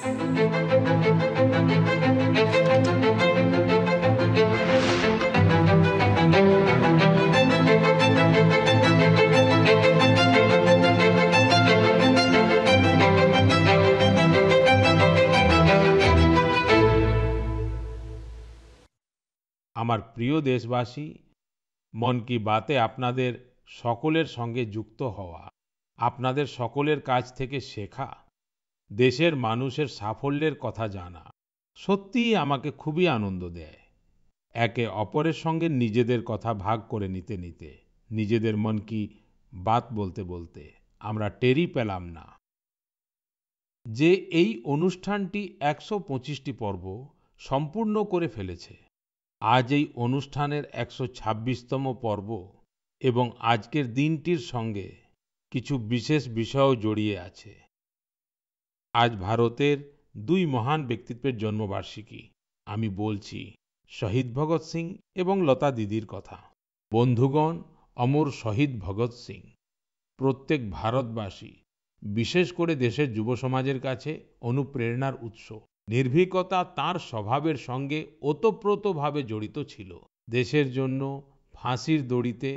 আমার প্রিয় দেশবাসী, মন কি বাতে আপনাদের সকলের সঙ্গে যুক্ত হওয়া, আপনাদের সকলের কাছ থেকে শেখা, দেশের মানুষের সাফল্যের কথা জানা সত্যিই আমাকে খুবই আনন্দ দেয়। একে অপরের সঙ্গে নিজেদের কথা ভাগ করে নিতে নিতে, নিজেদের মন কি বাত বলতে বলতে আমরা টেরই পেলাম না যে এই অনুষ্ঠানটি ১২৫টি পর্ব সম্পূর্ণ করে ফেলেছে। আজ এই অনুষ্ঠানের ১২৬তম পর্ব এবং আজকের দিনটির সঙ্গে কিছু বিশেষ বিষয়ও জড়িয়ে আছে। আজ ভারতের দুই মহান ব্যক্তিত্বের জন্মবার্ষিকী। আমি বলছি শহীদ ভগৎ সিং এবং লতা দিদির কথা। বন্ধুগণ, অমর শহীদ ভগৎ সিং প্রত্যেক ভারতবাসী, বিশেষ করে দেশের যুব সমাজের কাছে অনুপ্রেরণার উৎস। নির্ভীকতা তাঁর স্বভাবের সঙ্গে ওতপ্রোতভাবে জড়িত ছিল। দেশের জন্য ফাঁসির দড়িতে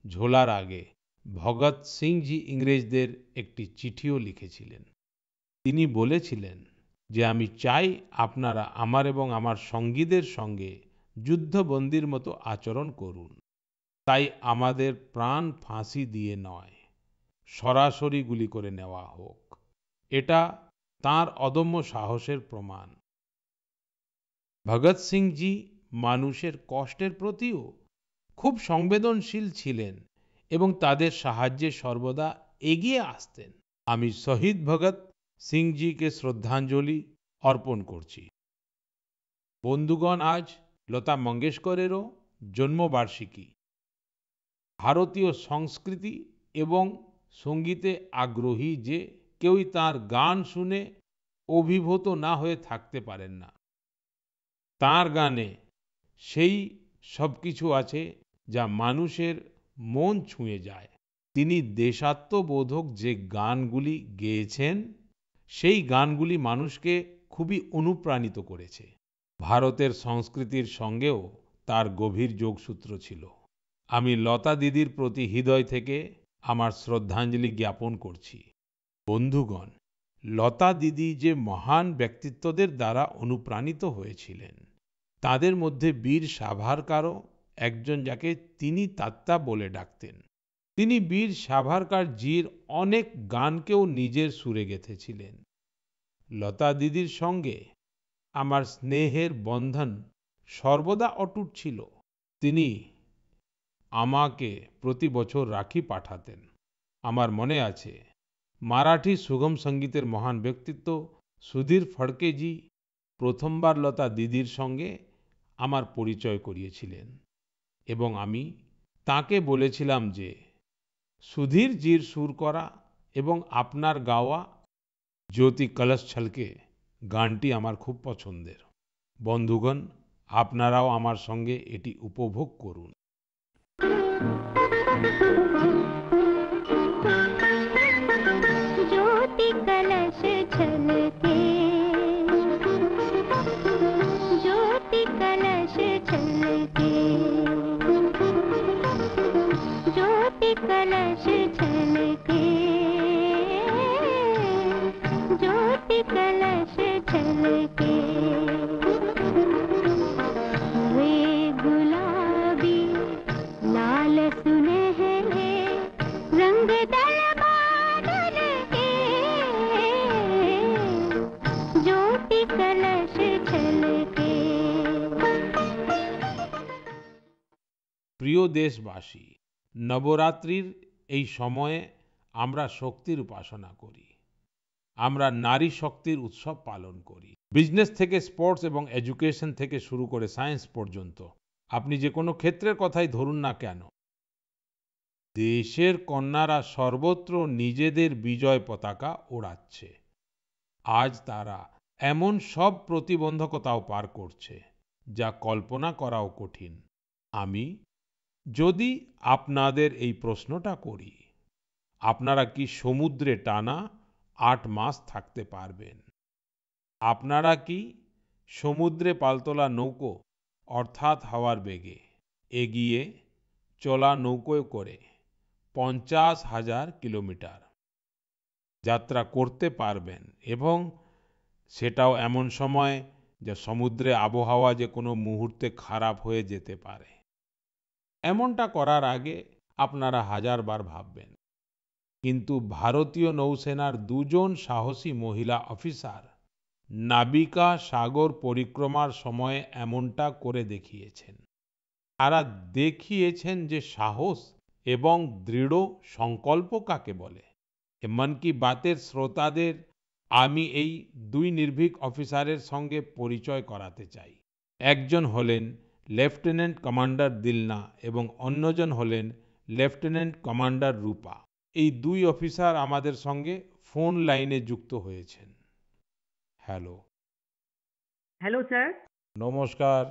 ঝোলার আগে ভগৎ সিংজি ইংরেজদের একটি চিঠিও লিখেছিলেন। তিনি বলেছিলেন যে আমি চাই আপনারা আমার এবং আমার সঙ্গীদের সঙ্গে যুদ্ধবন্দীর মতো আচরণ করুন। তাই আমাদের প্রাণ ফাঁসি দিয়ে নয়, সরাসরি গুলি করে নেওয়া হোক। এটা তাঁর অদম্য সাহসের প্রমাণ। ভগৎ সিংজি মানুষের কষ্টের প্রতিও খুব সংবেদনশীল ছিলেন এবং তাদের সাহায্যে সর্বদা এগিয়ে আসতেন। আমি শহীদ ভগৎ সিংজিকে শ্রদ্ধাঞ্জলি অর্পণ করছি। বন্ধুগণ, আজ লতা মঙ্গেশকরেরও জন্মবার্ষিকী। ভারতীয় সংস্কৃতি এবং সঙ্গীতে আগ্রহী যে কেউই তাঁর গান শুনে অভিভূত না হয়ে থাকতে পারেন না। তাঁর গানে সেই সবকিছু আছে যা মানুষের মন ছুঁয়ে যায়। তিনি দেশাত্মবোধক যে গানগুলি গেয়েছেন, সেই গানগুলি মানুষকে খুবই অনুপ্রাণিত করেছে। ভারতের সংস্কৃতির সঙ্গেও তার গভীর যোগসূত্র ছিল। আমি লতা দিদির প্রতি হৃদয় থেকে আমার শ্রদ্ধাঞ্জলি জ্ঞাপন করছি। বন্ধুগণ, লতা দিদি যে মহান ব্যক্তিত্বদের দ্বারা অনুপ্রাণিত হয়েছিলেন, তাদের মধ্যে বীর সাভারকরও একজন, যাকে তিনি তাত্যা বলে ডাকতেন। তিনি বীর সাভারকর জির অনেক গানকেও নিজের সুরে গেঁথেছিলেন। লতা দিদির সঙ্গে আমার স্নেহের বন্ধন সর্বদা অটুট ছিল। তিনি আমাকে প্রতি বছর রাখি পাঠাতেন। আমার মনে আছে, মারাঠি সুগম সঙ্গীতের মহান ব্যক্তিত্ব সুধীর ফড়কেজি প্রথমবার লতা দিদির সঙ্গে আমার পরিচয় করিয়েছিলেন এবং আমি তাকে বলেছিলাম যে সুধীর জির সুর করা এবং আপনার গাওয়া জ্যোতি কলশ ছলকে গানটি আমার খুব পছন্দের। বন্ধুগণ, আপনারাও আমার সঙ্গে এটি উপভোগ করুন। ज्योति कलश छलके, ज्योति कलश छलके, ज्योति कलश छलके, ज्योति कलश छलके। वे गुलाबी लाल सुनहरे रंग दल बादल के, ज्योति कलश छलके। প্রিয় দেশবাসী, নবরাত্রির এই সময়ে আমরা শক্তির উপাসনা করি। আমরা নারী শক্তির উৎসব পালন করি। বিজনেস থেকে স্পোর্টস এবং এডুকেশন থেকে শুরু করে সায়েন্স পর্যন্ত, আপনি যে কোনো ক্ষেত্রের কথাই ধরুন না কেন, দেশের কন্যারা সর্বত্র নিজেদের বিজয় পতাকা ওড়াচ্ছে। আজ তারা এমন সব প্রতিবন্ধকতাও পার করছে যা কল্পনা করাও কঠিন। আমি যদি আপনাদের এই প্রশ্নটা করি, আপনারা কি সমুদ্রে টানা 8 মাস থাকতে পারবেন? আপনারা কি সমুদ্রে পালতোলা নৌকো অর্থাৎ হাওয়ার বেগে এগিয়ে চলা নৌকোয় করে 50,000 কিলোমিটার যাত্রা করতে পারবেন এবং সেটাও এমন সময় যে সমুদ্রে আবহাওয়া যে কোনো মুহূর্তে খারাপ হয়ে যেতে পারে এমনটা করার আগে আপনারা হাজারবার ভাববেন কিন্তু ভারতীয় নৌসেনার দুজন সাহসী মহিলা অফিসার নাবিকা সাগর পরিক্রমার সময় এমনটা করে দেখিয়েছেন তারা দেখিয়েছেন যে সাহস এবং দৃঢ় সংকল্প কাকে বলে এ মন কি বাতের শ্রোতাদের আমি এই দুই নির্ভীক অফিসারের সঙ্গে পরিচয় করাতে চাই একজন হলেন লেফটেন্যান্ট কমান্ডার দিলনা এবং অন্যজন হলেন লেফটেন্যান্ট কমান্ডার রূপা এই দুই অফিসার আমাদের সঙ্গে ফোন লাইনে যুক্ত হয়েছেন হ্যালো হ্যালো স্যার। নমস্কার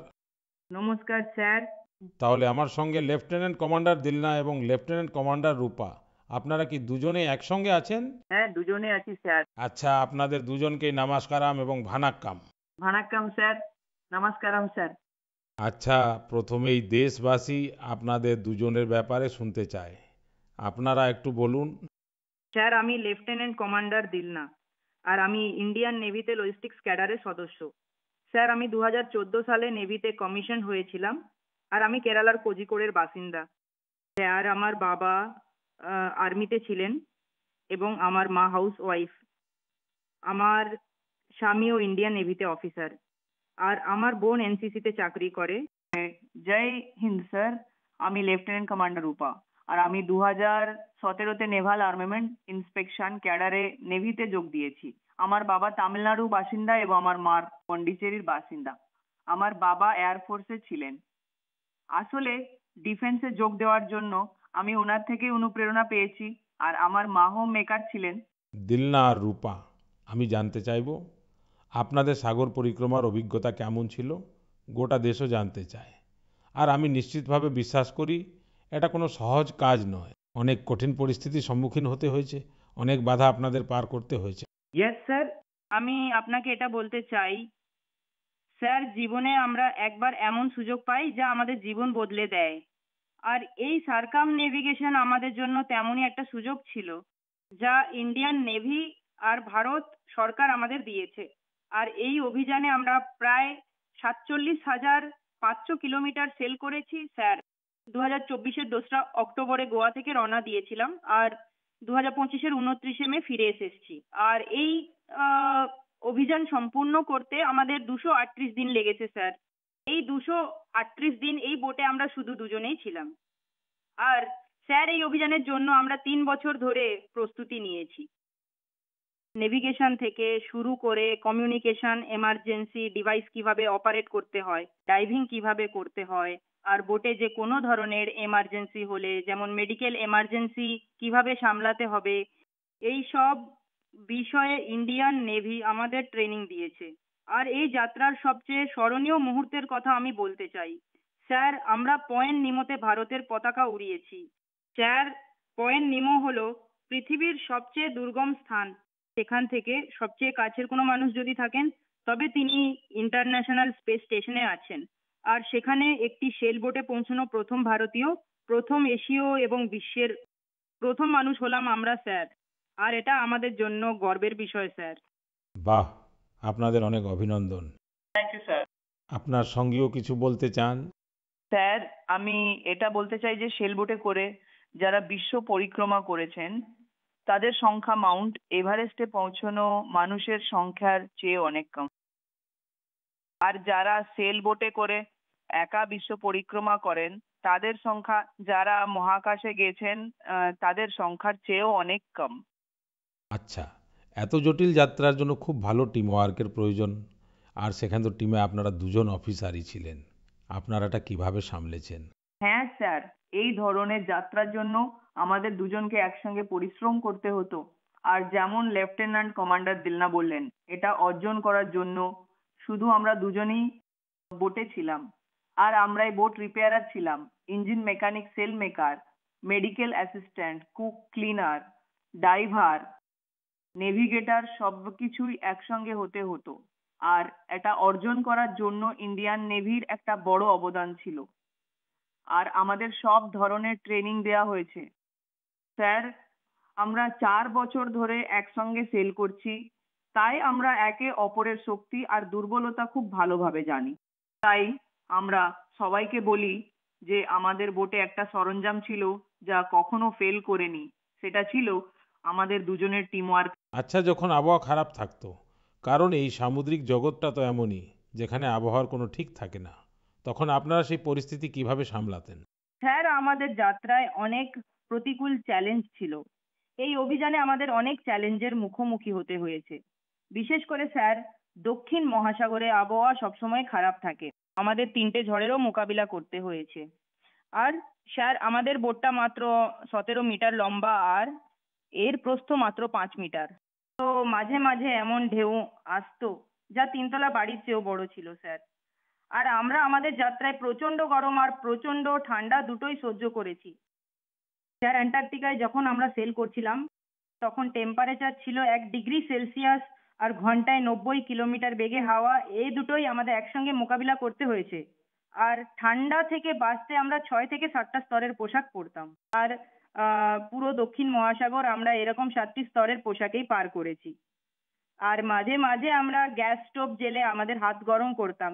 নমস্কার স্যার। তাহলে আমার সঙ্গে লেফটেন্যান্ট কমান্ডার দিলনা এবং লেফটেন্যান্ট কমান্ডার রূপা আপনারা কি দুজনে একসঙ্গে আছেন হ্যাঁ, দুজনে আছি স্যার। আচ্ছা আপনাদের দুজনকেই নমস্কারাম এবং ভানাক্কাম ভানাক্কাম স্যার। নমস্কারম স্যার। আচ্ছা প্রথমেই দেশবাসী আপনাদের দুজনের ব্যাপারে শুনতে চায় আপনারা একটু বলুন স্যার আমি লেফটেন্যান্ট কমান্ডার দিলনা আর আমি ইন্ডিয়ান নেভিতে লজিস্টিক্স ক্যাডারের সদস্য। স্যার আমি 2014 সালে নেভিতে কমিশন হয়েছিলাম আর আমি কেরালার কোজিকোড়ের বাসিন্দা। স্যার আমার বাবা আর্মিতে ছিলেন এবং আমার মা হাউস ওয়াইফ। আমার স্বামীও ইন্ডিয়ান নেভিতে অফিসার আর আমার বোন এনসিসিতে চাকরি করে। জয় হিন্দ স্যার। আমি লেফটেন্যান্ট কমান্ডার রূপা আর আমি 2017-তে নেভাল আর্মামেন্ট ইন্সপেকশন ক্যাডারে নেভিতে যোগ দিয়েছি। আমার বাবা তামিলনাড়ু বাসিন্দা এবং আমার মা পন্ডিচেরির বাসিন্দা। আমার বাবা এয়ারফোর্সে ছিলেন। আসলে ডিফেন্সে যোগ দেওয়ার জন্য আমি ওনার থেকে অনুপ্রেরণা পেয়েছি আর আমার মা হোম মেকার ছিলেন। দিলনা আর রূপা আমি জানতে চাইবো আপনাদের সাগর পরিক্রমার অভিজ্ঞতা কেমন ছিল গোটা দেশও জানতে চায় আর আমি নিশ্চিতভাবে বিশ্বাস করি এটা কোনো সহজ কাজ নয় অনেক কঠিন পরিস্থিতির সম্মুখীন হতে হয়েছে অনেক বাধা আপনাদের পার করতে হয়েছে ইয়েস স্যার। আমি আপনাকে এটা বলতে চাই স্যার জীবনে আমরা একবার এমন সুযোগ পাই যা আমাদের জীবন বদলে দেয় আর এই সার্কাম নেভিগেশন আমাদের জন্য তেমনই একটা সুযোগ ছিল যা ইন্ডিয়ান নেভি আর ভারত সরকার আমাদের দিয়েছে। আর এই অভিযানে আমরা প্রায় 47,500 কিলোমিটার সেল করেছি স্যার। 2024-এর 2রা অক্টোবরে গোয়া থেকে রওনা দিয়েছিলাম আর 2025-এর 29শে মে ফিরে এসেছি। আর এই অভিযান সম্পূর্ণ করতে আমাদের 238 দিন লেগেছে স্যার। এই 238 দিন এই বোটে আমরা শুধু দুজনেই ছিলাম। আর স্যার এই অভিযানের জন্য আমরা 3 বছর ধরে প্রস্তুতি নিয়েছি। নেভিগেশন থেকে শুরু করে কমিউনিকেশন এমার্জেন্সি ডিভাইস কিভাবে অপারেট করতে হয়, ডাইভিং কিভাবে করতে হয় আর বোটে যে কোনো ধরনের এমার্জেন্সি হলে যেমন মেডিকেল এমার্জেন্সি কিভাবে সামলাতে হবে এই সব বিষয়ে ইন্ডিয়ান নেভি আমাদের ট্রেনিং দিয়েছে। আর এই যাত্রার সবচেয়ে স্মরণীয় মুহূর্তের কথা আমি বলতে চাই স্যার আমরা পয়েন্ট নিমোতে ভারতের পতাকা উড়িয়েছি। স্যার পয়েন্ট নিমো হলো পৃথিবীর সবচেয়ে দুর্গম স্থান। সেখান থেকে সবচেয়ে কাছের কোনো মানুষ যদি থাকেন তবে তিনি ইন্টারন্যাশনাল স্পেস স্টেশনে আছেন আর সেখানে একটি সেল বোটে পৌঁছানো প্রথম ভারতীয়, প্রথম এশীয় এবং বিশ্বের প্রথম মানুষ হলাম আমরা স্যার। আর এটা আমাদের জন্য গর্বের বিষয় স্যার। বাহ আপনাদের অনেক অভিনন্দন থ্যাংক ইউ স্যার। আপনার সঙ্গীও কিছু বলতে চান স্যার আমি এটা বলতে চাই যে সেল বোটে করে যারা বিশ্ব পরিক্রমা করেছেন তাদের সংখ্যা মাউন্ট এভারেস্টে পৌঁছানো মানুষের সংখ্যার চেয়ে অনেক কম। আর যারা সেল বোটে করে একা বিশ্ব পরিক্রমা করেন তাদের সংখ্যা যারা মহাকাশে গেছেন তাদের সংখ্যার চেয়েও অনেক কম। আচ্ছা এত জটিল যাত্রার জন্য খুব ভালো টিম ওয়ার্কের প্রয়োজন আর সেখানে তো টিমে আপনারা দুজন অফিসারই ছিলেন আপনারা এটা কিভাবে সামলেছেন হ্যাঁ স্যার, এই ধরনের যাত্রার জন্য আমাদের দুজনকে একসঙ্গে পরিশ্রম করতে হতো। আর যেমন লেফটেন্যান্ট কমান্ডার দিলনা বললেন এটা অর্জন করার জন্য শুধু আমরা দুজনেই বোটে ছিলাম আর আমরাই বোট রিপেয়ারার ছিলাম, engine mechanic, sail maker, medical assistant, cook, cleaner, diver, navigator সবকিছুই একসঙ্গে হতে হতো। আর এটা অর্জন করার জন্য ইন্ডিয়ান নেভির একটা বড় অবদান ছিল। আর আমাদের সব ধরনের ট্রেনিং দেওয়া হয়েছে। স্যার, আমরা 4 বছর ধরে একসঙ্গে সেল করছি, তাই আমরা একে অপরের শক্তি আর দুর্বলতা খুব ভালোভাবে জানি। তাই আমরা সবাইকে বলি যে আমাদের বোটে একটা সরঞ্জাম ছিল যা কখনো ফেল করেনি, সেটা ছিল আমাদের দুজনের টিমওয়ার্ক। আচ্ছা, যখন আবহাওয়া খারাপ থাকতো, কারণ এই সামুদ্রিক জগৎটা তো এমনই যেখানে আবহাওয়ার কোনো ঠিক থাকে না, তখন আপনারা সেই পরিস্থিতি কিভাবে সামলাতেন? স্যার, আমাদের যাত্রায় অনেক প্রতিকূল চ্যালেঞ্জ ছিল। এই অভিযানে আমাদের অনেক চ্যালেঞ্জের মুখোমুখি হতে হয়েছে। বিশেষ করে স্যার, দক্ষিণ মহাসাগরে আবহাওয়া সবসময় খারাপ থাকে। আমাদের 3টে ঝড়েরও মোকাবিলা করতে হয়েছে। আর স্যার, আমাদের বোটটা মাত্র 17 মিটার লম্বা আর এর প্রস্থ মাত্র 5 মিটার। তো মাঝে মাঝে এমন ঢেউ আসতো যা 3তলা বাড়ির চেয়েও বড় ছিল স্যার। আর আমরা আমাদের যাত্রায় প্রচন্ড গরম আর প্রচন্ড ঠান্ডা দুটোই সহ্য করেছি। স্যার, অ্যান্টার্কটিকায় যখন আমরা সেল করছিলাম তখন টেম্পারেচার ছিল 1 ডিগ্রি সেলসিয়াস আর ঘন্টায় 90 কিলোমিটার বেগে হাওয়া, এই দুটোই আমাদের একসঙ্গে মোকাবিলা করতে হয়েছে। আর ঠান্ডা থেকে বাঁচতে আমরা 6 থেকে 7টা স্তরের পোশাক পরতাম। আর পুরো দক্ষিণ মহাসাগর আমরা এরকম 7টি স্তরের পোশাকেই পার করেছি। আর মাঝে মাঝে আমরা গ্যাস স্টোভ জেলে আমাদের হাত গরম করতাম।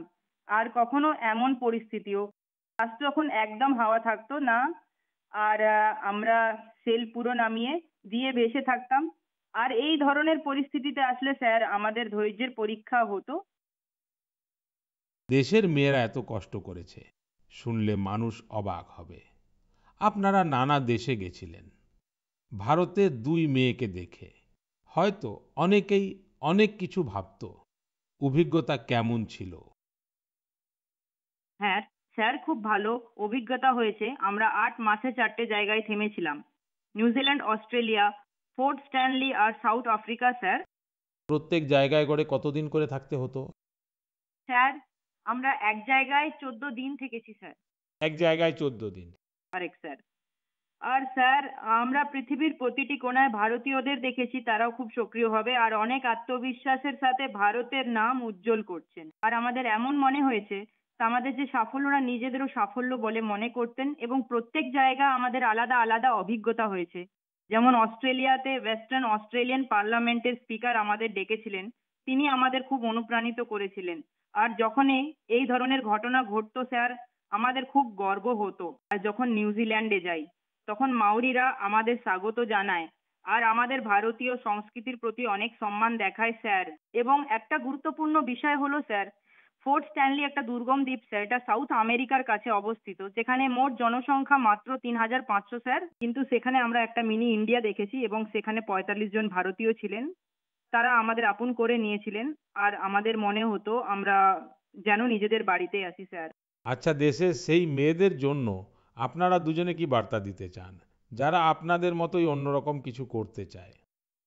আর কখনো এমন পরিস্থিতিও, আজ যখন একদম হাওয়া থাকতো না, আর আমরা সেল পুরো নামিয়ে দিয়ে ভেসে থাকতাম। আর এই ধরনের পরিস্থিতিতে আসলে স্যার আমাদের ধৈর্যের পরীক্ষা হতো। দেশের মেয়েরা এত কষ্ট করেছে শুনলে মানুষ অবাক হবে। আপনারা নানা দেশে গেছিলেন ভারতের 2 মেয়েকে দেখে। হয়তো অনেকেই অনেক কিছু ভাবতো। অভিজ্ঞতা কেমন ছিল? হ্যাঁ স্যার, খুব ভালো অভিজ্ঞতা হয়েছে। আমরা 8 মাসে 4টে জায়গায় থেমেছিলাম: নিউজিল্যান্ড, অস্ট্রেলিয়া, ফোর্ট স্ট্যানলি আর সাউথ আফ্রিকা স্যার। প্রত্যেক জায়গায় করে কতদিন করে থাকতে হতো? স্যার, আমরা এক জায়গায় 14 দিন থেকেছি স্যার। এক জায়গায় 14 দিন? Correct sir. আর স্যার, আমরা পৃথিবীর প্রতিটি কোণায় ভারতীয়দের দেখেছি, তারাও খুব সক্রিয়ভাবে আর অনেক আত্মবিশ্বাসের সাথে ভারতের নাম উজ্জ্বল করছেন। আর আমাদের এমন মনে হয়েছে তা আমাদের যে সাফল্যরা নিজেদেরও সাফল্য বলে মনে করতেন, এবং প্রত্যেক জায়গা আমাদের আলাদা আলাদা অভিজ্ঞতা হয়েছে। যেমন অস্ট্রেলিয়াতে ওয়েস্টার্ন অস্ট্রেলিয়ান পার্লামেন্টের স্পিকার আমাদের ডেকেছিলেন, তিনি আমাদের খুব অনুপ্রাণিত করেছিলেন। আর যখনই এই ধরনের ঘটনা ঘটতো স্যার, আমাদের খুব গর্ব হতো। আর যখন নিউজিল্যান্ডে যাই তখন মাউরিরা আমাদের স্বাগত জানায় আর আমাদের ভারতীয় সংস্কৃতির প্রতি অনেক সম্মান দেখায় স্যার। এবং একটা গুরুত্বপূর্ণ বিষয় হলো স্যার, ফোর্ট স্ট্যানলি একটা দুর্গম দ্বীপ স্যার, এটা সাউথ আমেরিকার কাছে অবস্থিত, যেখানে মোট জনসংখ্যা মাত্র 3500 স্যার। কিন্তু সেখানে আমরা একটা মিনি ইন্ডিয়া দেখেছি এবং সেখানে 45 জন ভারতীয় ছিলেন। তারা আমাদের আপন করে নিয়েছিলেন আর আমাদের মনে হতো আমরা যেন নিজেদের বাড়িতে আছি স্যার। আচ্ছা, দেশের সেই মেয়েদের জন্য আপনারা দুজনে কি বার্তা দিতে চান, যারা আপনাদের মতোই অন্যরকম কিছু করতে চায়?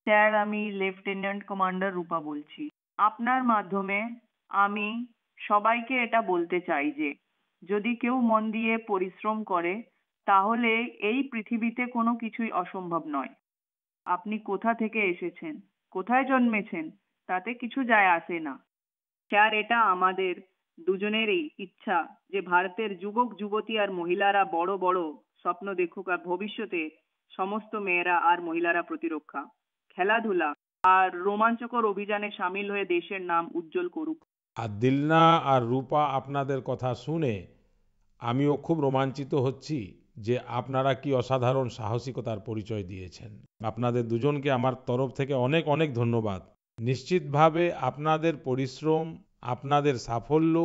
স্যার, আমি লেফটেন্যান্ট কমান্ডার রূপা বলছি। আপনার মাধ্যমে আমি সবাইকে এটা বলতে চাই যে যদি কেউ মন দিয়ে পরিশ্রম করে তাহলে এই পৃথিবীতে কোনো কিছুই অসম্ভব নয়। আপনি কোথা থেকে এসেছেন, কোথায় জন্মেছেন, তাতে কিছু যায় আসে না। স্যার, এটা আমাদের দুজনেরই ইচ্ছা যে ভারতের যুবক যুবতী আর মহিলারা বড় বড় স্বপ্ন দেখুক আর ভবিষ্যতে সমস্ত মেয়েরা আর মহিলারা প্রতিরক্ষা, খেলাধুলা আর রোমাঞ্চকর অভিযানে সামিল হয়ে দেশের নাম উজ্জ্বল করুক। আর দিলনা আর রূপা, আপনাদের কথা শুনে আমিও খুব রোমাঞ্চিত হচ্ছি যে আপনারা কি অসাধারণ সাহসিকতার পরিচয় দিয়েছেন। আপনাদের দুজনকে আমার তরফ থেকে অনেক অনেক ধন্যবাদ। নিশ্চিতভাবে আপনাদের পরিশ্রম, আপনাদের সাফল্য,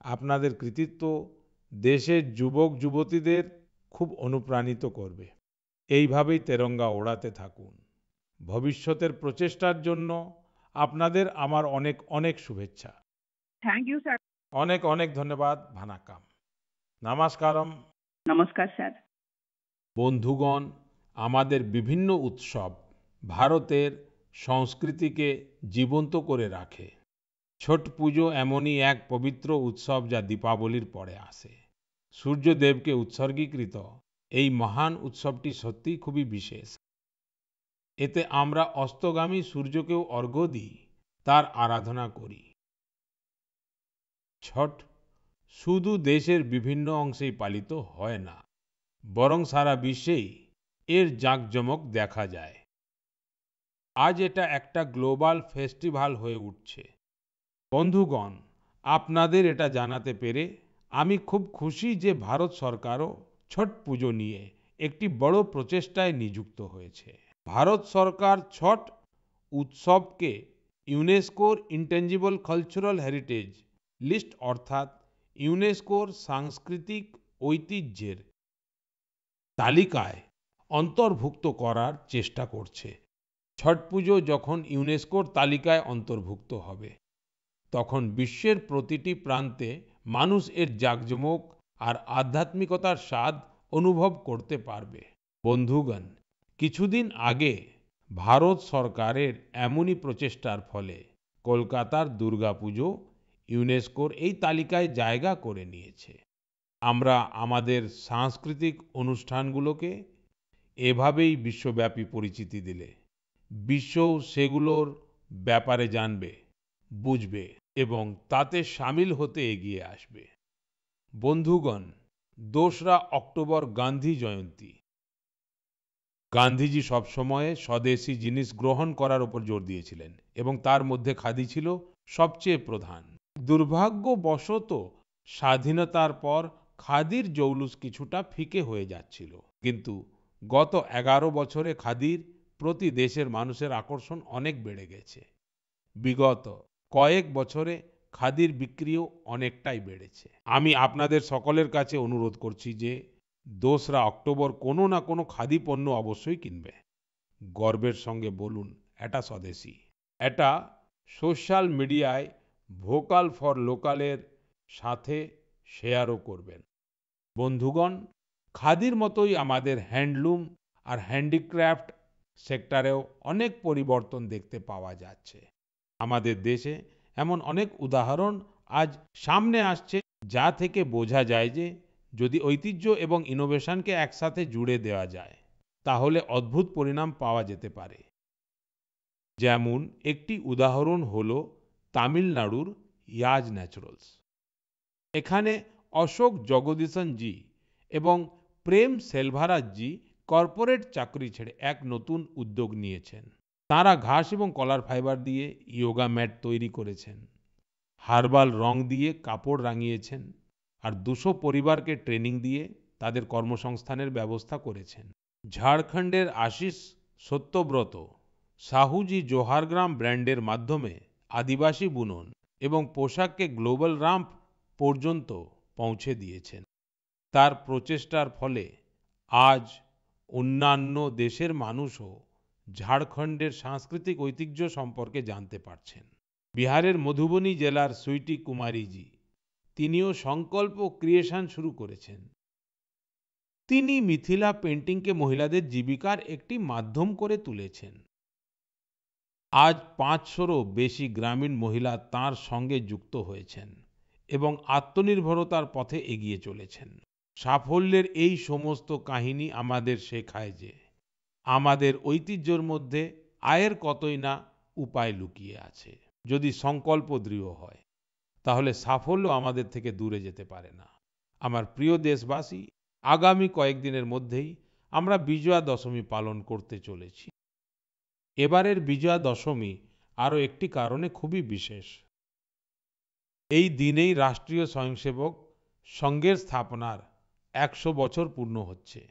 আপনাদের কৃতিত্ব দেশের যুবক যুবতীদের খুব অনুপ্রাণিত করবে। এইভাবেই তেরঙ্গা ওড়াতে থাকুন। ভবিষ্যতের প্রচেষ্টার জন্য আপনাদের আমার অনেক অনেক শুভেচ্ছা। Thank you sir. অনেক অনেক ধন্যবাদ। ভানাক্কাম। নমস্কারম। নমস্কার স্যার। বন্ধুগণ, আমাদের বিভিন্ন উৎসব ভারতের সংস্কৃতিকে জীবন্ত করে রাখে। ছট পুজো এমনই এক পবিত্র উৎসব যা দীপাবলির পরে আসে। সূর্যদেবকে উৎসর্গীকৃত এই মহান উৎসবটি সত্যিই খুবই বিশেষ। এতে আমরা অস্তগামী সূর্যকেও অর্ঘ্য দিই, তার আরাধনা করি। ছট শুধু দেশের বিভিন্ন অংশেই পালিত হয় না, বরং সারা বিশ্বেই এর জাঁকজমক দেখা যায়। আজ এটা একটা গ্লোবাল ফেস্টিভ্যাল হয়ে উঠছে। বন্ধুগণ, আপনাদের এটা জানাতে পেরে আমি খুব খুশি যে ভারত সরকারও ছট পুজো নিয়ে একটি বড় প্রচেষ্টায় নিযুক্ত হয়েছে। ভারত সরকার ছট উৎসবকে ইউনেস্কোর ইনটেনজিবল কালচারাল হেরিটেজ লিস্ট অর্থাৎ ইউনেস্কোর সাংস্কৃতিক ঐতিহ্যের তালিকায় অন্তর্ভুক্ত করার চেষ্টা করছে। ছট পুজো যখন ইউনেস্কোর তালিকায় অন্তর্ভুক্ত হবে, তখন বিশ্বের প্রতিটি প্রান্তে মানুষ এর জাঁকজমক আর আধ্যাত্মিকতার স্বাদ অনুভব করতে পারবে। বন্ধুগণ, কিছুদিন আগে ভারত সরকারের এমনই প্রচেষ্টার ফলে কলকাতার দুর্গাপুজো ইউনেস্কোর এই তালিকায় জায়গা করে নিয়েছে। আমরা আমাদের সাংস্কৃতিক অনুষ্ঠানগুলোকে এভাবেই বিশ্বব্যাপী পরিচিতি দিলে বিশ্বও সেগুলোর ব্যাপারে জানবে, বুঝবে এবং তাতে সামিল হতে এগিয়ে আসবে। বন্ধুগণ, 2রা অক্টোবর গান্ধী জয়ন্তী। গান্ধীজি সবসময় স্বদেশী জিনিস গ্রহণ করার উপর জোর দিয়েছিলেন এবং তার মধ্যে খাদি ছিল সবচেয়ে প্রধান। দুর্ভাগ্যবশত স্বাধীনতার পর খাদির জৌলুস কিছুটা ফিকে হয়ে যাচ্ছিল, কিন্তু গত 11 বছরে খাদির প্রতি দেশের মানুষের আকর্ষণ অনেক বেড়ে গেছে। বিগত কয়েক বছরে খাদির বিক্রিও অনেকটাই বেড়েছে। আমি আপনাদের সকলের কাছে অনুরোধ করছি যে 2রা অক্টোবর কোনো না কোনো খাদি পণ্য অবশ্যই কিনবে। গর্বের সঙ্গে বলুন, এটা স্বদেশী। এটা সোশ্যাল মিডিয়ায় ভোকাল ফর লোকালের সাথে শেয়ারও করবেন। বন্ধুগণ, খাদির মতোই আমাদের হ্যান্ডলুম আর হ্যান্ডিক্রাফট সেক্টরেও অনেক পরিবর্তন দেখতে পাওয়া যাচ্ছে। আমাদের দেশে এমন অনেক উদাহরণ আজ সামনে আসছে, যা থেকে বোঝা যায় যে যদি ঐতিহ্য এবং ইনোভেশনকে একসাথে জুড়ে দেওয়া যায়, তাহলে অদ্ভুত পরিণাম পাওয়া যেতে পারে। যেমন একটি উদাহরণ হলো তামিলনাড়ুর ইয়াজ ন্যাচারালস। এখানে অশোক জগদীশন জি এবং প্রেম সেলভারাজ জি কর্পোরেট চাকরি ছেড়ে এক নতুন উদ্যোগ নিয়েছেন। তারা ঘাস এবং কলার ফাইবার দিয়ে যোগা ম্যাট তৈরি করেছেন, হার্বাল রং দিয়ে কাপড় রাঙিয়েছেন আর 200 পরিবারকে ট্রেনিং দিয়ে তাদের কর্মসংস্থানের ব্যবস্থা করেছেন। ঝাড়খণ্ডের আশিস সত্যব্রত সাহুজি জোহারগ্রাম ব্র্যান্ডের মাধ্যমে আদিবাসী বুনন এবং পোশাককে গ্লোবাল রাম্প পর্যন্ত পৌঁছে দিয়েছেন। তার প্রচেষ্টার ফলে আজ অন্যান্য দেশের মানুষও ঝাড়খণ্ডের সাংস্কৃতিক ঐতিহ্য সম্পর্কে জানতে পারছেন। বিহারের মধুবনী জেলার সুইটি কুমারী জি, তিনিও সংকল্প ক্রিয়েশন শুরু করেছেন। তিনি মিথিলা পেন্টিংকে মহিলাদের জীবিকার একটি মাধ্যম করে তুলেছেন। আজ 500রও বেশি গ্রামীণ মহিলা তার সঙ্গে যুক্ত হয়েছেন এবং আত্মনির্ভরতার পথে এগিয়ে চলেছেন। সাফল্যের এই সমস্ত কাহিনী আমাদের শেখায় যে আমাদের ঐতিহ্যের মধ্যে আয়ের কতই না উপায় লুকিয়ে আছে। যদি সংকল্প দৃঢ় হয়, তাহলে সাফল্য আমাদের থেকে দূরে যেতে পারে না। আমার প্রিয় দেশবাসী, আগামী কয়েকদিনের মধ্যেই আমরা বিজয়া দশমী পালন করতে চলেছি। এবারের বিজয়া দশমী আরও একটি কারণে খুবই বিশেষ। এই দিনেই রাষ্ট্রীয় স্বয়ংসেবক সংঘের স্থাপনার 100 বছর পূর্ণ হচ্ছে।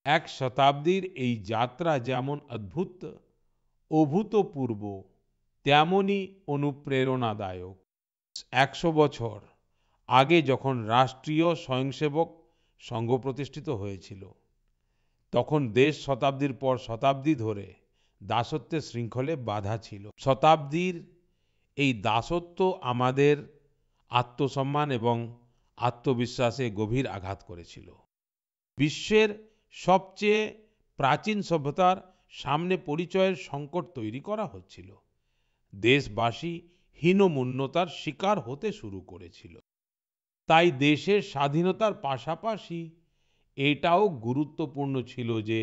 1 শতাব্দীর এই যাত্রা যেমন অদ্ভুত, অভূতপূর্ব, তেমনই অনুপ্রেরণাদায়ক। 100 বছর আগে যখন রাষ্ট্রীয় স্বয়ংসেবক সংঘ প্রতিষ্ঠিত হয়েছিল, তখন দেশ শতাব্দীর পর শতাব্দী ধরে দাসত্বের শৃঙ্খলে বাঁধা ছিল। শতাব্দীর এই দাসত্ব আমাদের আত্মসম্মান এবং আত্মবিশ্বাসে গভীর আঘাত করেছিল। বিশ্বের সবচেয়ে প্রাচীন সভ্যতার সামনে পরিচয়ের সংকট তৈরি করা হচ্ছিল। দেশবাসী হীনমন্যতার শিকার হতে শুরু করেছিল। তাই দেশের স্বাধীনতার পাশাপাশি এটাও গুরুত্বপূর্ণ ছিল যে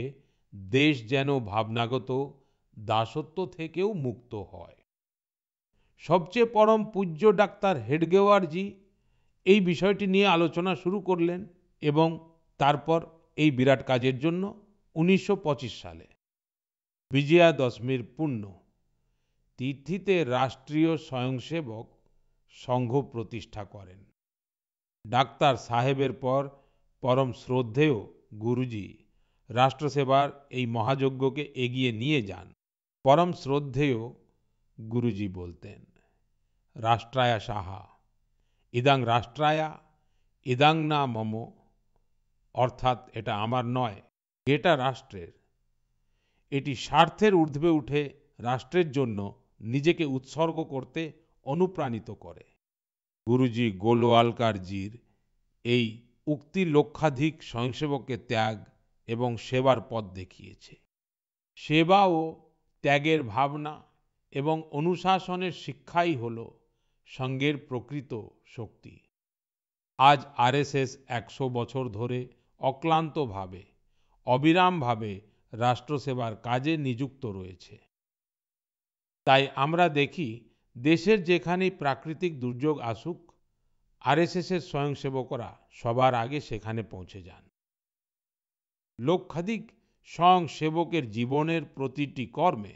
দেশ যেন ভাবনাগত দাসত্ব থেকেও মুক্ত হয়। সবচেয়ে পরম পূজ্য ডাক্তার হেডগেওয়ারজি এই বিষয়টি নিয়ে আলোচনা শুরু করলেন এবং তারপর এই বিরাট কাজের জন্য 1925 সালে বিজয়া দশমীর পুণ্য তিথিতে রাষ্ট্রীয় স্বয়ংসেবক সংঘ প্রতিষ্ঠা করেন। ডাক্তার সাহেবের পর পরম শ্রদ্ধেয় গুরুজি রাষ্ট্রসেবার এই মহাযজ্ঞকে এগিয়ে নিয়ে যান। পরম শ্রদ্ধেয় গুরুজি বলতেন, রাষ্ট্রায়া সাহা ইদাং রাষ্ট্রায়া ইদাং না মম, অর্থাৎ এটা আমার নয়, এটা রাষ্ট্রের। এটি স্বার্থের ঊর্ধ্বে উঠে রাষ্ট্রের জন্য নিজেকে উৎসর্গ করতে অনুপ্রাণিত করে। গুরুজি গোলওয়ালকারজির এই উক্তি লক্ষাধিক স্বয়ংসেবককে ত্যাগ এবং সেবার পথ দেখিয়েছে। সেবা ও ত্যাগের ভাবনা এবং অনুশাসনের শিক্ষাই হল সংঘের প্রকৃত শক্তি। আজ আরএসএস 100 বছর ধরে অক্লান্তভাবে অবিরামভাবে রাষ্ট্রসেবার কাজে নিযুক্ত রয়েছে। তাই আমরা দেখি দেশের যেখানেই প্রাকৃতিক দুর্যোগ আসুক, আরএসএসের স্বয়ংসেবকরা সবার আগে সেখানে পৌঁছে যান। লক্ষাধিক স্বয়ংসেবকের জীবনের প্রতিটি কর্মে,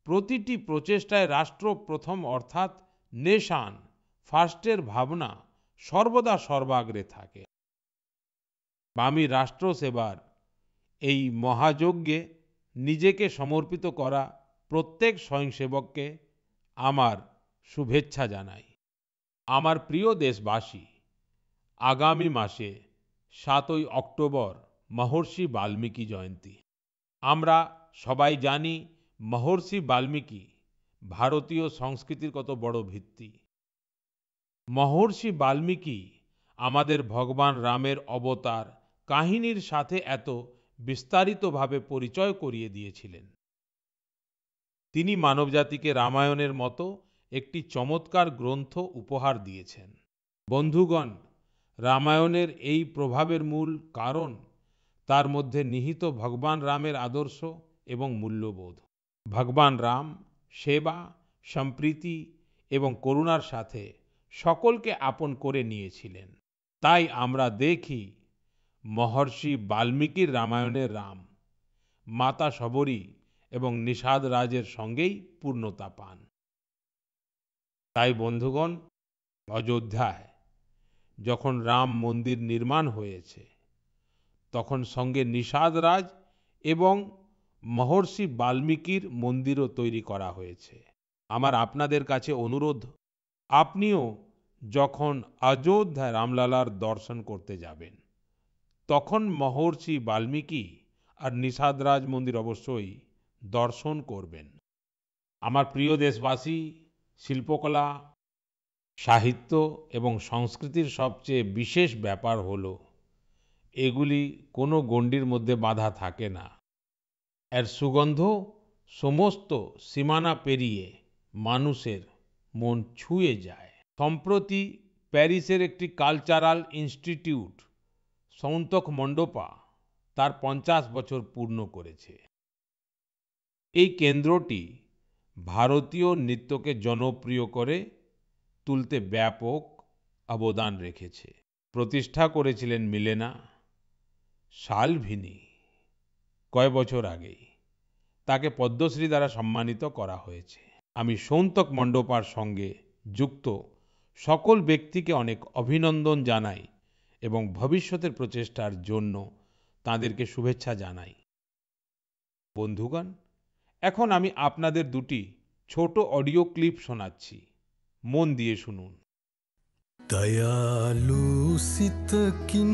প্রতিটি প্রচেষ্টায় রাষ্ট্র প্রথম অর্থাৎ নেশন ফার্স্টের ভাবনা সর্বদা সর্বাগ্রে থাকে। আমি রাষ্ট্রসেবার এই মহাযজ্ঞে নিজেকে সমর্পিত করা প্রত্যেক স্বয়ংসেবককে আমার শুভেচ্ছা জানাই। আমার প্রিয় দেশবাসী, আগামী মাসে 7ই অক্টোবর মহর্ষি বাল্মীকি জয়ন্তী। আমরা সবাই জানি মহর্ষি বাল্মীকি ভারতীয় সংস্কৃতির কত বড় ভিত্তি। মহর্ষি বাল্মীকি আমাদের ভগবান রামের অবতার কাহিনীর সাথে এত বিস্তারিতভাবে পরিচয় করিয়ে দিয়েছিলেন। তিনি মানবজাতিকে রামায়ণের মতো একটি চমৎকার গ্রন্থ উপহার দিয়েছেন। বন্ধুগণ, রামায়ণের এই প্রভাবের মূল কারণ তার মধ্যে নিহিত ভগবান রামের আদর্শ এবং মূল্যবোধ। ভগবান রাম সেবা, সম্প্রীতি এবং করুণার সাথে সকলকে আপন করে নিয়েছিলেন। তাই আমরা দেখি মহর্ষি বাল্মীকির রামায়ণের রাম মাতা শবরী এবং নিষাদ রাজের সঙ্গেই পূর্ণতা পান। তাই বন্ধুগণ, অযোধ্যায় যখন রাম মন্দির নির্মাণ হয়েছে, তখন সঙ্গে নিষাদ রাজ এবং মহর্ষি বাল্মীকির মন্দিরও তৈরি করা হয়েছে। আমার আপনাদের কাছে অনুরোধ, আপনিও যখন অযোধ্যায় রামলালার দর্শন করতে যাবেন, তখন মহর্ষি বাল্মীকি আর নিষাদ রাজ মন্দির অবশ্যই দর্শন করবেন। আমার প্রিয় দেশবাসী, শিল্পকলা, সাহিত্য এবং সংস্কৃতির সবচেয়ে বিশেষ ব্যাপার হলো এগুলি কোনো গণ্ডির মধ্যে বাঁধা থাকে না। এর সুগন্ধ সমস্ত সীমানা পেরিয়ে মানুষের মন ছুঁয়ে যায়। সম্প্রতি প্যারিসের একটি কালচারাল ইনস্টিটিউট সৌন্তখ মণ্ডপা তার 50 বছর পূর্ণ করেছে। এই কেন্দ্রটি ভারতীয় নৃত্যকে জনপ্রিয় করে তুলতে ব্যাপক অবদান রেখেছে। প্রতিষ্ঠা করেছিলেন মিলেনা সালভিনি। কয়েক বছর আগেই তাকে পদ্মশ্রী দ্বারা সম্মানিত করা হয়েছে। আমি সৌন্তখ মণ্ডপার সঙ্গে যুক্ত সকল ব্যক্তিকে অনেক অভিনন্দন জানাই এবং ভবিষ্যতের প্রচেষ্টার জন্য তাদেরকে শুভেচ্ছা জানাই। বন্ধুগণ, এখন আমি আপনাদের দুটি ছোট অডিও ক্লিপ শোনাচ্ছি, মন দিয়ে শুনুন। দয়ালু সিত কিন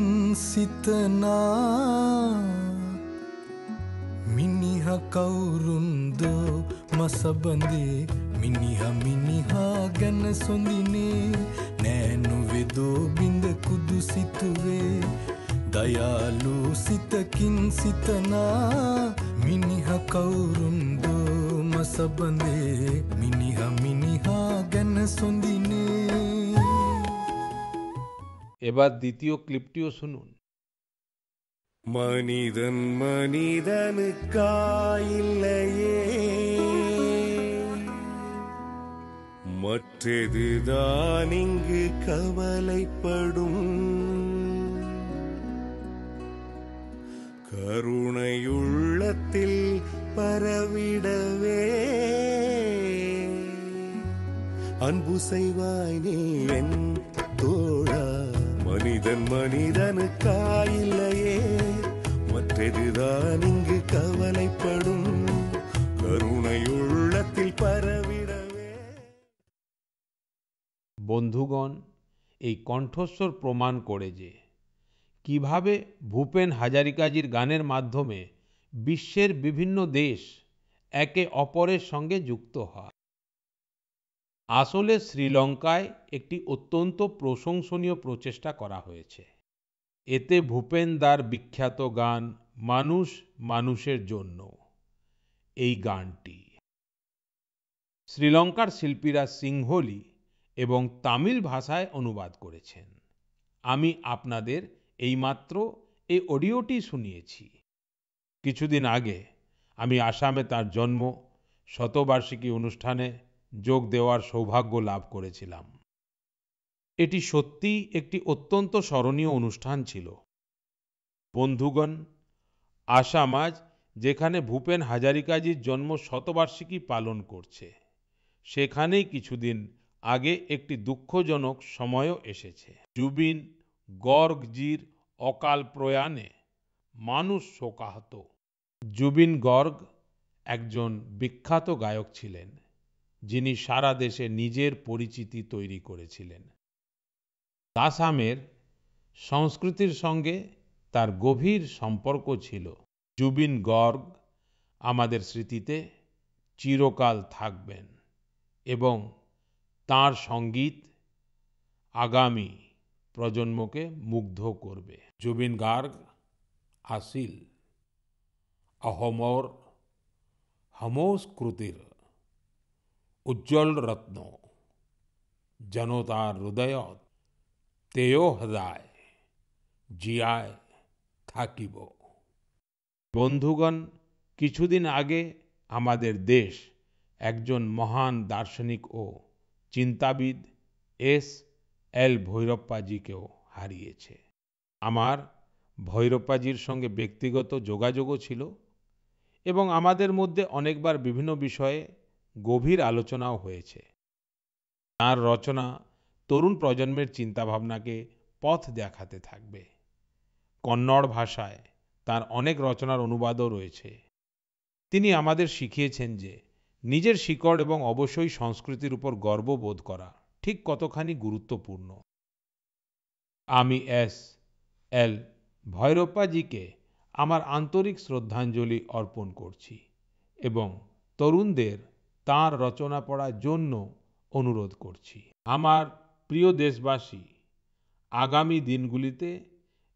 সিতনা මිනිහ කවුරුන්ද මසබඳේ මිනිහ මිනිහා ගැන සොඳිනේ නෑනු වෙදෝ බිඳ කුදු සිතුවේ දයාලු සිතකින් සිතනා මිනිහ කවුරුන්ද මසබඳේ මිනිහ මිනිහා ගැන සොඳිනේ। এবার দ্বিতীয় ক্লিপটিও শুনুন। மனிதன் மனிதனுக்காயில்லையே, மற்றதுதான் இங்கு கவலைப்படும் கருணையுள்ளத்தில் பரவிடவே அன்பு செய்வாய் நீ என் தோழா மனிதன் மனிதனுக்காயில்லையே மற்றதுதான் இங்கு கவலைப்படும் করুণায়ুল্লাতিল পরবিড়বে বন্ধুগণ, এই কণ্ঠস্বর প্রমাণ করে যে কিভাবে ভূপেন হাজারিকাজির গানের মাধ্যমে বিশ্বের বিভিন্ন দেশ একে অপরের সঙ্গে যুক্ত হয়। আসলে শ্রীলঙ্কায় একটি অত্যন্ত প্রশংসনীয় প্রচেষ্টা করা হয়েছে। এতে ভূপেন দার বিখ্যাত গান মানুষ মানুষের জন্য, এই গানটি শ্রীলঙ্কার শিল্পীরা সিংহলি এবং তামিল ভাষায় অনুবাদ করেছেন। আমি আপনাদের এইমাত্র এই অডিওটি শুনিয়েছি। কিছুদিন আগে আমি আসামে তার জন্ম শতবার্ষিকী অনুষ্ঠানে যোগ দেওয়ার সৌভাগ্য লাভ করেছিলাম। এটি সত্যিই একটি অত্যন্ত স্মরণীয় অনুষ্ঠান ছিল। বন্ধুগণ, আসাম আজ যেখানে ভূপেন হাজারিকাজির জন্ম শতবার্ষিকী পালন করছে, সেখানেই কিছুদিন আগে একটি দুঃখজনক সময়ও এসেছে। জুবিন গর্গজির অকাল প্রয়াণে মানুষ শোকাহত। জুবিন গর্গ একজন বিখ্যাত গায়ক ছিলেন, যিনি সারা দেশে নিজের পরিচিতি তৈরি করেছিলেন। আসামের সংস্কৃতির সঙ্গে তার গভীর সম্পর্ক ছিল। জুবিন গর্গ আমাদের স্মৃতিতে চিরকাল থাকবেন এবং তাঁর সঙ্গীত আগামী প্রজন্মকে মুগ্ধ করবে। জুবিন গার্গ আসিল অহমর হমোস্কৃতির উজ্জ্বল রত্ন জনতার হৃদয়ত তেয় হৃদয় জিয়ায় থাকিব। বন্ধুগণ, কিছুদিন আগে আমাদের দেশ একজন মহান দার্শনিক ও চিন্তাবিদ এস.এল. ভৈরপ্পাজিকেও হারিয়েছে। আমার ভৈরপ্পাজির সঙ্গে ব্যক্তিগত যোগাযোগও ছিল এবং আমাদের মধ্যে অনেকবার বিভিন্ন বিষয়ে গভীর আলোচনাও হয়েছে। তাঁর রচনা তরুণ প্রজন্মের চিন্তাভাবনাকে পথ দেখাতে থাকবে। কন্নড় ভাষায় তাঁর অনেক রচনার অনুবাদও রয়েছে। তিনি আমাদের শিখিয়েছেন যে নিজের শিকড় এবং অবশ্যই সংস্কৃতির উপর গর্ববোধ করা ঠিক কতখানি গুরুত্বপূর্ণ। আমি এস.এল. ভৈরপ্পাজিকে আমার আন্তরিক শ্রদ্ধাঞ্জলি অর্পণ করছি এবং তরুণদের তাঁর রচনা পড়ার জন্য অনুরোধ করছি। আমার প্রিয় দেশবাসী, আগামী দিনগুলিতে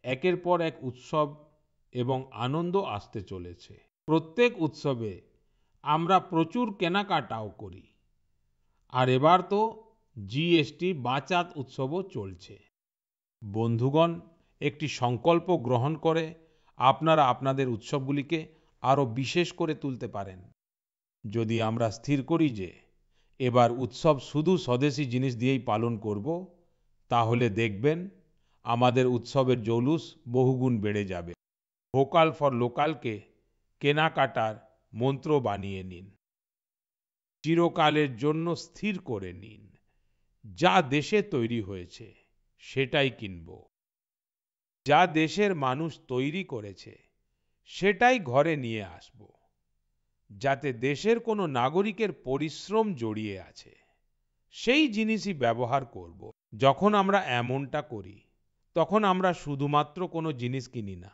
একের পর এক উৎসব এবং আনন্দ আসতে চলেছে। প্রত্যেক উৎসবে আমরা প্রচুর কেনাকাটাও করি, আর এবার তো জিএসটি বাচাত উৎসবও চলছে। বন্ধুগণ, একটি সংকল্প গ্রহণ করে আপনারা আপনাদের উৎসবগুলিকে আরো বিশেষ করে তুলতে পারেন। যদি আমরা স্থির করি যে এবার উৎসব শুধু স্বদেশী জিনিস দিয়েই পালন করব, তাহলে দেখবেন আমাদের উৎসবের জৌলুস বহুগুণ বেড়ে যাবে। ভোকাল ফর লোকালকে কেনাকাটার মন্ত্র বানিয়ে নিন। চিরকালের জন্য স্থির করে নিন, যা দেশে তৈরি হয়েছে সেটাই কিনব। যা দেশের মানুষ তৈরি করেছে সেটাই ঘরে নিয়ে আসব। যাতে দেশের কোনো নাগরিকের পরিশ্রম জড়িয়ে আছে সেই জিনিসই ব্যবহার করব। যখন আমরা এমনটা করি, তখন আমরা শুধুমাত্র কোনো জিনিস কিনি না,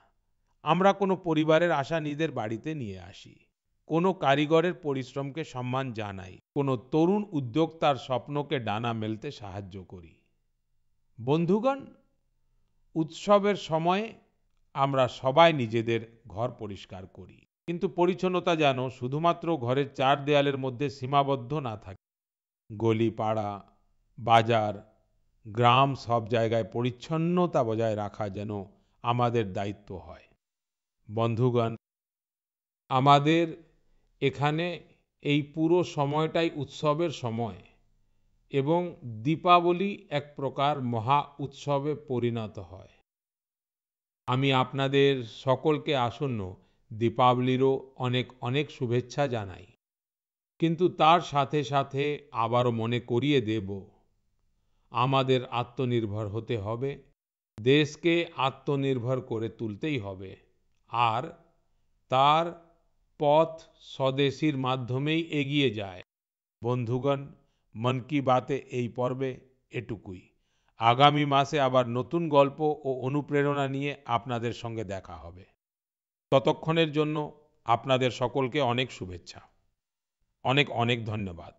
আমরা কোনো পরিবারের আশা নিজেদের বাড়িতে নিয়ে আসি, কোনো কারিগরের পরিশ্রমকে সম্মান জানাই, কোনো তরুণ উদ্যোক্তার স্বপ্নকে ডানা মেলতে সাহায্য করি। বন্ধুগণ, উৎসবের সময়ে আমরা সবাই নিজেদের ঘর পরিষ্কার করি, কিন্তু পরিচ্ছন্নতা যেন শুধুমাত্র ঘরের চার দেয়ালের মধ্যে সীমাবদ্ধ না থাকে। গলি পাড়া, বাজার, গ্রাম সব জায়গায় পরিচ্ছন্নতা বজায় রাখা যেন আমাদের দায়িত্ব হয়। বন্ধুগণ, আমাদের এখানে এই পুরো সময়টাই উৎসবের সময়। এবং দীপাবলি এক প্রকার মহা উৎসবে পরিণত হয়। আমি আপনাদের সকলকে আসন্ন দীপাবলিরও অনেক অনেক শুভেচ্ছা জানাই। কিন্তু তার সাথে সাথে আবারও মনে করিয়ে দেব, আমাদের আত্মনির্ভর হতে হবে, দেশকে আত্মনির্ভর করে তুলতেই হবে, আর তার পথ স্বদেশীর মাধ্যমেই এগিয়ে যায়। বন্ধুগণ, মন কি বাতে এই পর্বে এটুকুই। আগামী মাসে আবার নতুন গল্প ও অনুপ্রেরণা নিয়ে আপনাদের সঙ্গে দেখা হবে। ততক্ষণের জন্য আপনাদের সকলকে অনেক শুভেচ্ছা, অনেক অনেক ধন্যবাদ।